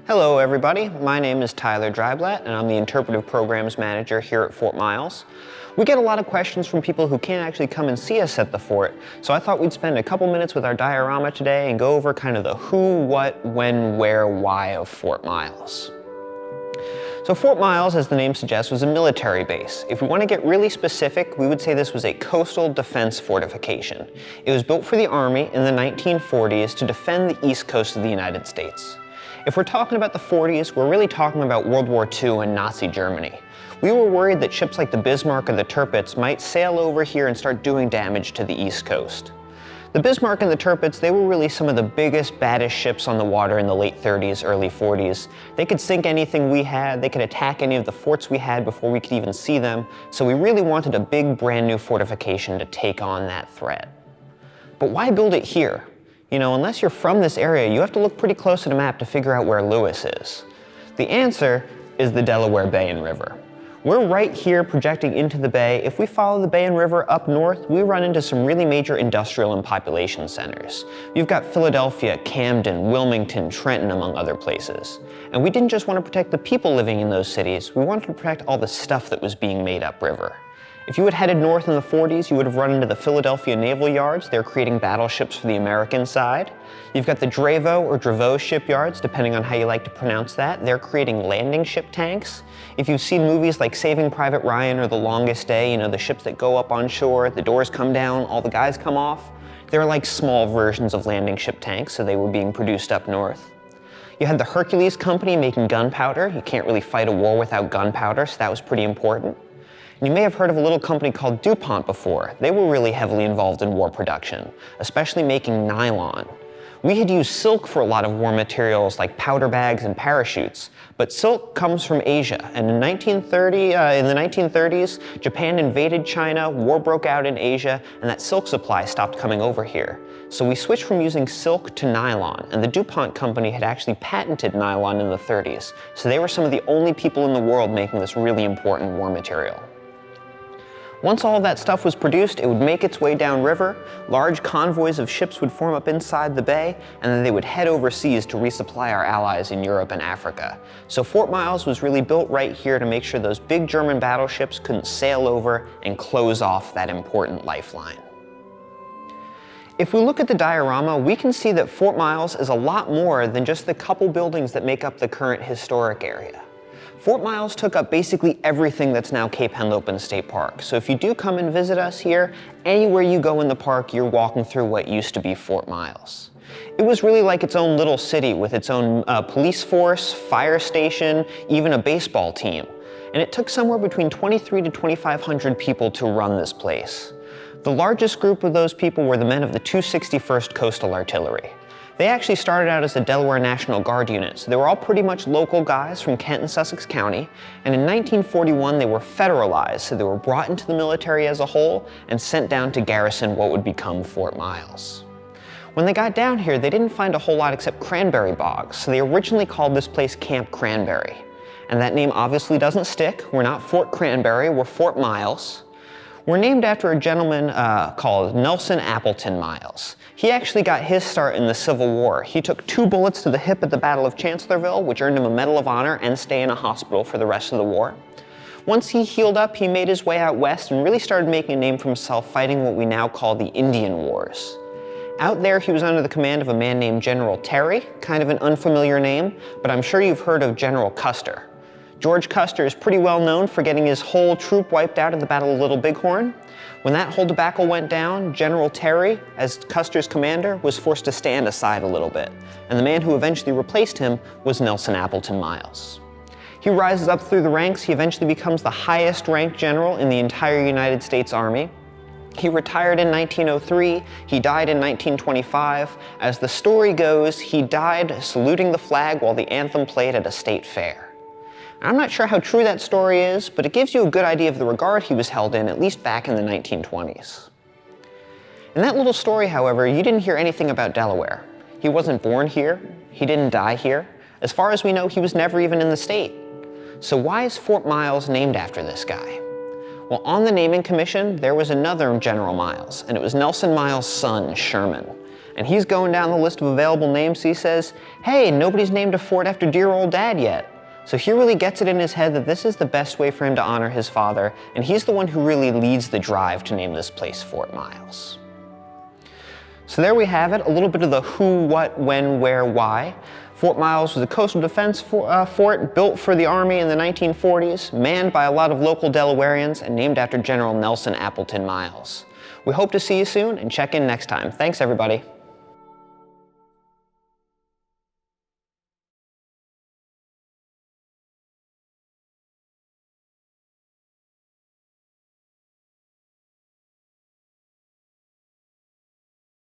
Hello everybody, my name is Tyler Dreiblatt and I'm the Interpretive Programs Manager here at Fort Myles. We get a lot of questions from people who can't actually come and see us at the fort, so I thought we'd spend a couple minutes with our diorama today and go over kind of the who, what, when, where, why of Fort Myles. So Fort Myles, as the name suggests, was a military base. If we want to get really specific, we would say this was a coastal defense fortification. It was built for the Army in the 1940s to defend the east coast of the United States. If we're talking about the 40s, we're really talking about World War II and Nazi Germany. We were worried that ships like the Bismarck or the Tirpitz might sail over here and start doing damage to the East Coast. The Bismarck and the Tirpitz, they were really some of the biggest, baddest ships on the water in the late 30s, early 40s. They could sink anything we had, they could attack any of the forts we had before we could even see them, so we really wanted a big, brand new fortification to take on that threat. But why build it here? You know, unless you're from this area, you have to look pretty close at a map to figure out where Lewis is. The answer is the Delaware Bay and River. We're right here projecting into the bay. If we follow the bay and river up north, we run into some really major industrial and population centers. You've got Philadelphia, Camden, Wilmington, Trenton, among other places. And we didn't just want to protect the people living in those cities, we wanted to protect all the stuff that was being made upriver. If you had headed north in the 40s, you would have run into the Philadelphia Naval Yards. They're creating battleships for the American side. You've got the Dravo or Dravo shipyards, depending on how you like to pronounce that. They're creating landing ship tanks. If you've seen movies like Saving Private Ryan or The Longest Day, you know, the ships that go up on shore, the doors come down, all the guys come off. They're like small versions of landing ship tanks, so they were being produced up north. You had the Hercules Company making gunpowder. You can't really fight a war without gunpowder, so that was pretty important. You may have heard of a little company called DuPont before. They were really heavily involved in war production, especially making nylon. We had used silk for a lot of war materials like powder bags and parachutes, but silk comes from Asia, and in the 1930s, Japan invaded China, war broke out in Asia, and that silk supply stopped coming over here. So we switched from using silk to nylon, and the DuPont company had actually patented nylon in the 30s, so they were some of the only people in the world making this really important war material. Once all of that stuff was produced, it would make its way downriver, large convoys of ships would form up inside the bay, and then they would head overseas to resupply our allies in Europe and Africa. So Fort Myles was really built right here to make sure those big German battleships couldn't sail over and close off that important lifeline. If we look at the diorama, we can see that Fort Myles is a lot more than just the couple buildings that make up the current historic area. Fort Myles took up basically everything that's now Cape Henlopen State Park. So if you do come and visit us here, anywhere you go in the park, you're walking through what used to be Fort Myles. It was really like its own little city with its own police force, fire station, even a baseball team. And it took somewhere between 2,300 to 2,500 people to run this place. The largest group of those people were the men of the 261st Coastal Artillery. They actually started out as a Delaware National Guard unit, so they were all pretty much local guys from Kent and Sussex County, and in 1941 they were federalized, so they were brought into the military as a whole and sent down to garrison what would become Fort Myles. When they got down here, they didn't find a whole lot except cranberry bogs, so they originally called this place Camp Cranberry. And that name obviously doesn't stick. We're not Fort Cranberry, we're Fort Myles. We're named after a gentleman called Nelson Appleton Myles. He actually got his start in the Civil War. He took 2 bullets to the hip at the Battle of Chancellorsville, which earned him a Medal of Honor and stay in a hospital for the rest of the war. Once he healed up, he made his way out west and really started making a name for himself fighting what we now call the Indian Wars. Out there, he was under the command of a man named General Terry, kind of an unfamiliar name, but I'm sure you've heard of General Custer. George Custer is pretty well known for getting his whole troop wiped out at the Battle of Little Bighorn. When that whole debacle went down, General Terry, as Custer's commander, was forced to stand aside a little bit, and the man who eventually replaced him was Nelson Appleton Myles. He rises up through the ranks. He eventually becomes the highest ranked general in the entire United States Army. He retired in 1903, he died in 1925. As the story goes, he died saluting the flag while the anthem played at a state fair. I'm not sure how true that story is, but it gives you a good idea of the regard he was held in, at least back in the 1920s. In that little story, however, you didn't hear anything about Delaware. He wasn't born here, he didn't die here. As far as we know, he was never even in the state. So why is Fort Myles named after this guy? Well, on the naming commission, there was another General Myles, and it was Nelson Myles' son, Sherman. And he's going down the list of available names. He says, hey, nobody's named a fort after dear old Dad yet. So he really gets it in his head that this is the best way for him to honor his father, and he's the one who really leads the drive to name this place Fort Myles. So there we have it, a little bit of the who, what, when, where, why. Fort Myles was a coastal defense fort built for the Army in the 1940s, manned by a lot of local Delawareans, and named after General Nelson Appleton Myles. We hope to see you soon, and check in next time. Thanks, everybody.